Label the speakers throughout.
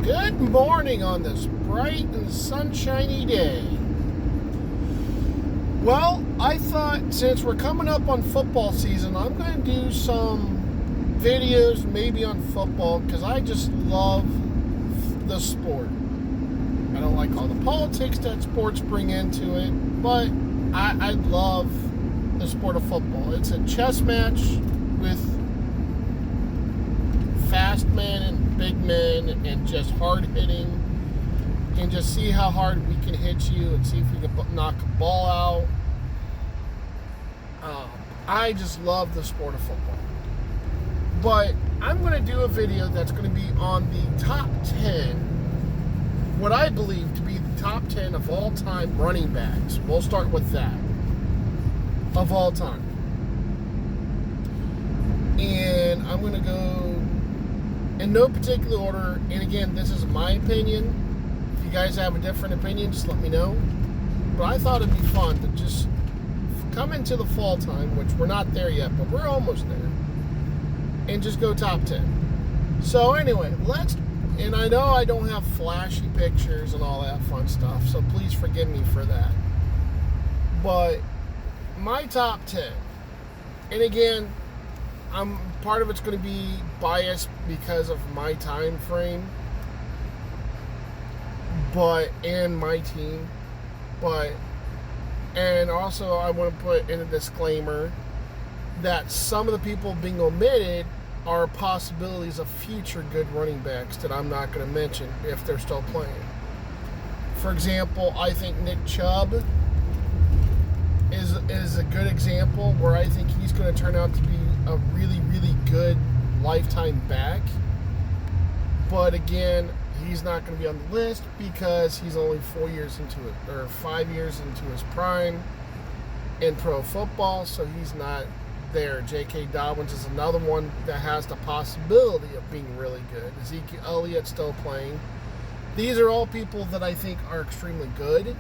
Speaker 1: Good morning on this bright and sunshiny day. Well, I thought since we're coming up on football season, I'm going to do some videos maybe on football because I just love the sport. I don't like all the politics that sports bring into it, but I love the sport of football. It's a chess match with fast men and big men and just hard hitting, and just see how hard we can hit you and see if we can knock a ball out. I just love the sport of football. But I'm going to do a video that's going to be on the top 10, what I believe to be the top 10 of all time running backs. We'll start with that. Of all time. And I'm going to go in no particular order. And again, this is my opinion. If you guys have a different opinion, just let me know. But I thought it'd be fun to just come into the fall time, which we're not there yet, but we're almost there, and just go top 10. So anyway, and I know I don't have flashy pictures and all that fun stuff, so please forgive me for that. But my top 10, and again, part of it's going to be biased because of my time frame, and my team, and also I want to put in a disclaimer that some of the people being omitted are possibilities of future good running backs that I'm not going to mention if they're still playing. For example, I think Nick Chubb is a good example where I think he's going to turn out to be a really, really good lifetime back. But again, he's not going to be on the list because he's only 4 years into it, or 5 years into his prime in pro football, so he's not there. J.K. Doblins is another one that has the possibility of being really good. Ezekiel Elliott's still playing. These are all people that I think are extremely good,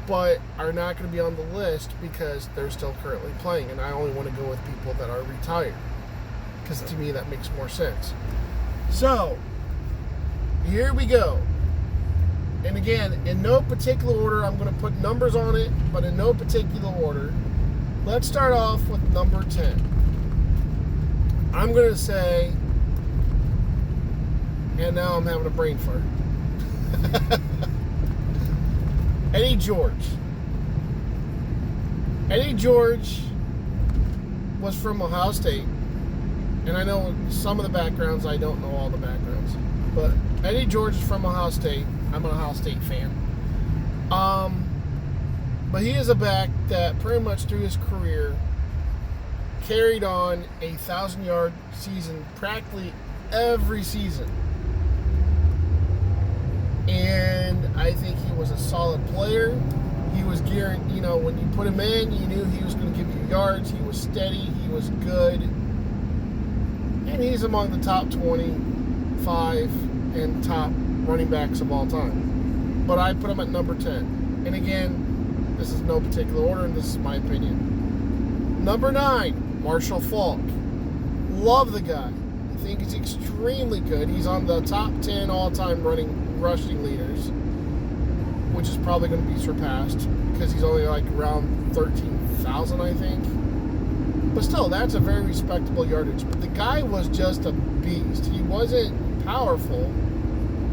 Speaker 1: but are not going to be on the list because they're still currently playing, and I only want to go with people that are retired because to me that makes more sense. So here we go. And again, in no particular order, I'm going to put numbers on it, but in no particular order. Let's start off with number 10. I'm going to say, and now I'm having a brain fart. Eddie George. Eddie George was from Ohio State. And I know some of the backgrounds, I don't know all the backgrounds. But Eddie George is from Ohio State. I'm an Ohio State fan. But he is a back that pretty much through his career carried on a 1,000-yard season practically every season. And I think he was a solid player. He was gearing, when you put him in, you knew he was going to give you yards. He was steady. He was good. And he's among the top 25 and top running backs of all time. But I put him at number 10. And again, this is no particular order, and this is my opinion. Number 9, Marshall Falk. Love the guy. I think he's extremely good. He's on the top 10 all-time rushing leaders, which is probably going to be surpassed because he's only like around 13,000, I think. But still, that's a very respectable yardage. But the guy was just a beast. He wasn't powerful,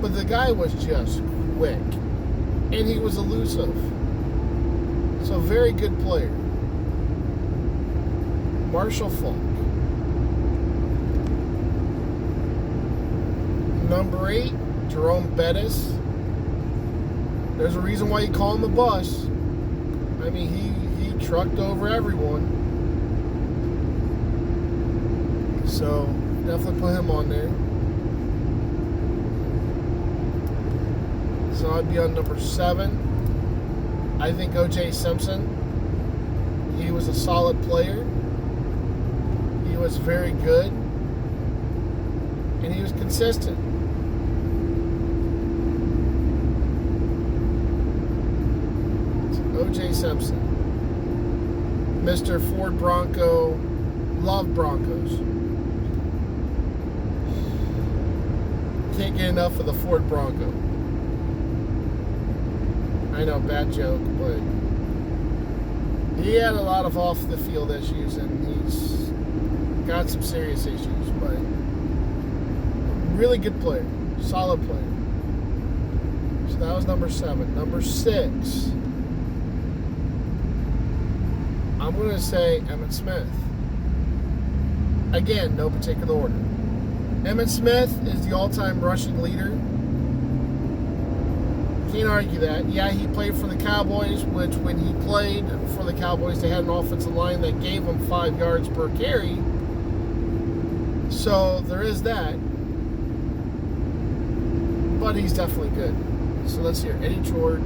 Speaker 1: but the guy was just quick. And he was elusive. So, very good player. Marshall Falk. Number 8, Jerome Bettis. There's a reason why you call him a bus. I mean, he trucked over everyone. So, definitely put him on there. So, I'd be on number 7. I think O.J. Simpson. He was a solid player. He was very good. And he was consistent. O.J. Simpson. Mr. Ford Bronco. Love Broncos. Can't get enough of the Ford Bronco. I know, bad joke, but he had a lot of off-the-field issues, and he's got some serious issues, but really good player, solid player. So that was number 7. Number 6, I'm going to say Emmitt Smith. Again, no particular order. Emmitt Smith is the all-time rushing leader. Can't argue that. Yeah, he played for the Cowboys, which when he played for the Cowboys, they had an offensive line that gave him 5 yards per carry. So there is that. But he's definitely good. So let's hear Eddie George,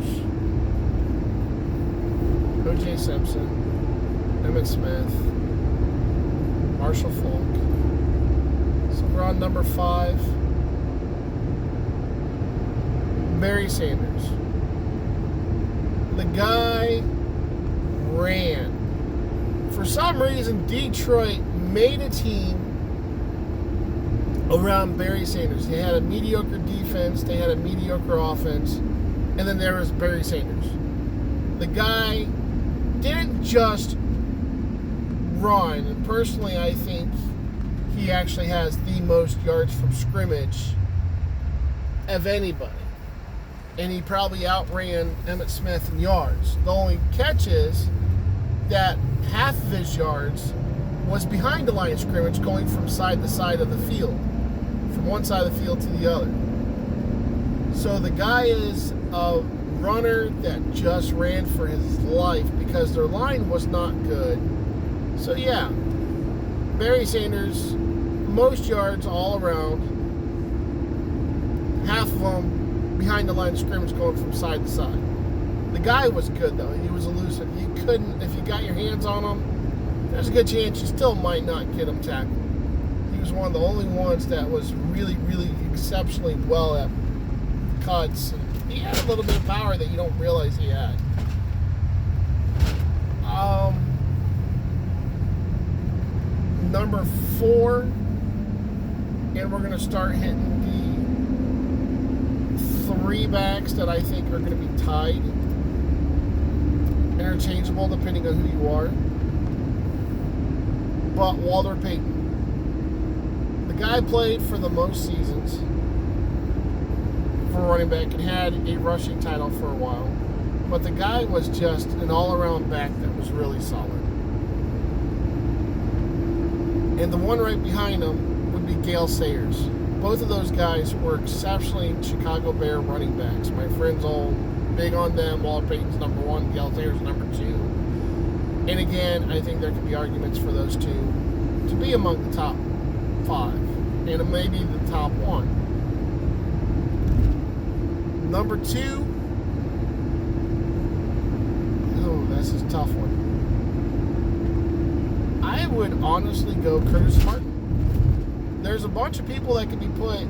Speaker 1: O.J. Simpson, Emmitt Smith, Marshall Falk. So we're on number 5. Barry Sanders. The guy ran. For some reason, Detroit made a team around Barry Sanders. They had a mediocre defense, they had a mediocre offense, and then there was Barry Sanders. The guy didn't just run, and personally I think he actually has the most yards from scrimmage of anybody. And he probably outran Emmitt Smith in yards. The only catch is that half of his yards was behind the line of scrimmage, going from side to side of the field, from one side of the field to the other. So the guy is a runner that just ran for his life because their line was not good. So yeah, Barry Sanders, most yards all around, half of them behind the line of scrimmage going from side to side. The guy was good though. He was elusive. You couldn't, if you got your hands on him, there's a good chance you still might not get him tackled. He was one of the only ones that was really, really exceptionally well at cuts. And he had a little bit of power that you don't realize he had. Number 4, and we're going to start hitting the 3 backs that I think are going to be tied, interchangeable depending on who you are. But Walter Payton, the guy played for the most seasons for running back and had a rushing title for a while, but the guy was just an all-around back that was really solid. And the one right behind him would be Gail Sayers. Both of those guys were exceptionally Chicago Bear running backs. My friends all big on them. Walter Payton's number 1, Gail Sayers number 2. And again, I think there could be arguments for those two to be among the top 5 and maybe the top 1. Number 2, oh, this is a tough one. I would honestly go Curtis Martin. There's a bunch of people that can be put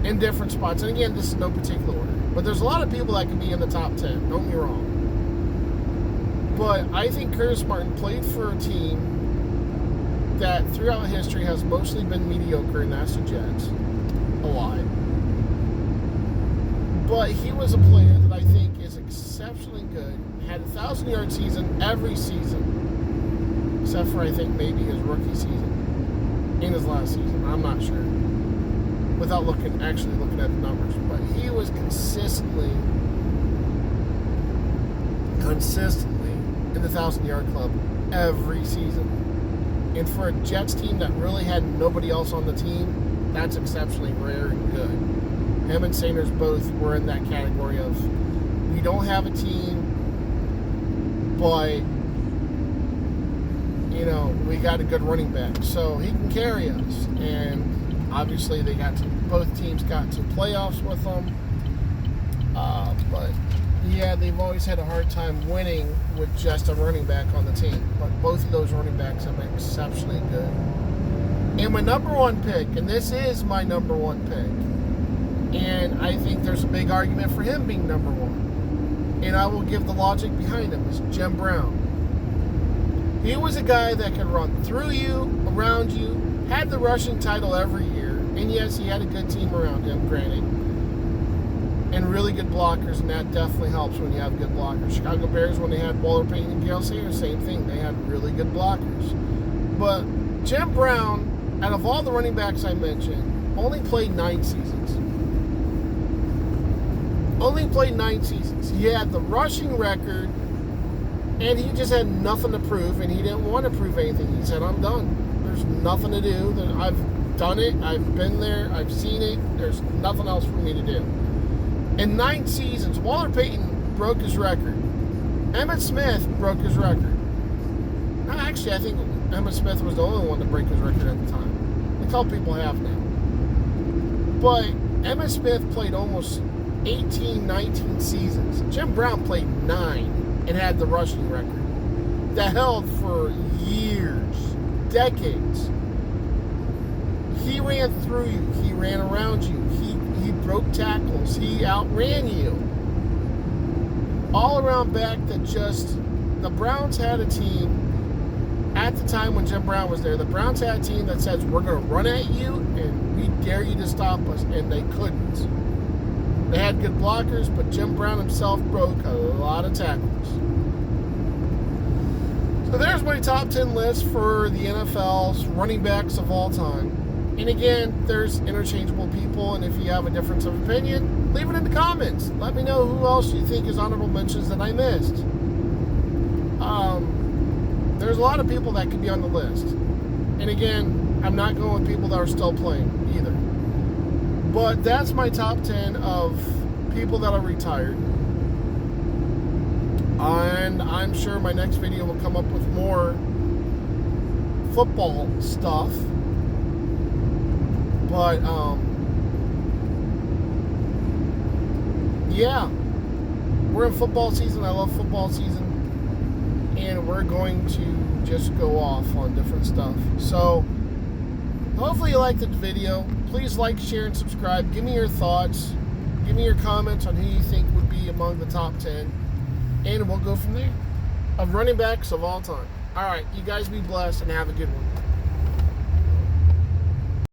Speaker 1: in different spots. And again, this is no particular order. But there's a lot of people that can be in the top 10. Don't get me wrong. But I think Curtis Martin played for a team that throughout history has mostly been mediocre, and that's the Jets. A lot. But he was a player that I think is exceptionally good. Had a 1,000-yard season every season. Except for, I think, maybe his rookie season. In his last season, I'm not sure, without actually looking at the numbers, but he was consistently in the 1,000-yard club every season. And for a Jets team that really had nobody else on the team, that's exceptionally rare and good. Him and Sanders both were in that category of, we don't have a team, but we got a good running back, so he can carry us. And obviously, both teams got to playoffs with them. But yeah, they've always had a hard time winning with just a running back on the team. But both of those running backs have been exceptionally good. And my number 1 pick, and this is my number 1 pick, and I think there's a big argument for him being number 1. And I will give the logic behind him, is Jim Brown. He was a guy that could run through you, around you, had the rushing title every year, And yes, he had a good team around him, granted. And really good blockers, and that definitely helps when you have good blockers. Chicago Bears, when they had Waller Payton and Gail Sayers, same thing. They had really good blockers. But Jim Brown, out of all the running backs I mentioned, only played 9 seasons. Only played 9 seasons. He had the rushing record, and he just had nothing to prove, and he didn't want to prove anything. He said, I'm done. There's nothing to do. I've done it. I've been there. I've seen it. There's nothing else for me to do. In 9 seasons, Waller Payton broke his record. Emmitt Smith broke his record. Actually, I think Emmitt Smith was the only one to break his record at the time. A couple people have now. But Emmitt Smith played almost 18, 19 seasons. Jim Brown played 9 and had the rushing record. That held for years, decades. He ran through you. He ran around you. He broke tackles. He outran you. All around back that just... The Browns had a team at the time when Jim Brown was there. The Browns had a team that says, we're going to run at you and we dare you to stop us. And they couldn't. They had good blockers, but Jim Brown himself broke a lot of tackles. So there's my top 10 list for the NFL's running backs of all time. And again, there's interchangeable people, and if you have a difference of opinion, leave it in the comments. Let me know who else you think is honorable mentions that I missed. There's a lot of people that could be on the list. And again, I'm not going with people that are still playing either. But that's my top 10 of people that are retired. And I'm sure my next video will come up with more football stuff. But, yeah, we're in football season. I love football season. And we're going to just go off on different stuff. So, hopefully you liked the video. Please like, share, and subscribe. Give me your thoughts. Give me your comments on who you think would be among the top 10. And we'll go from there. Of running backs of all time. All right, you guys be blessed and have a good one.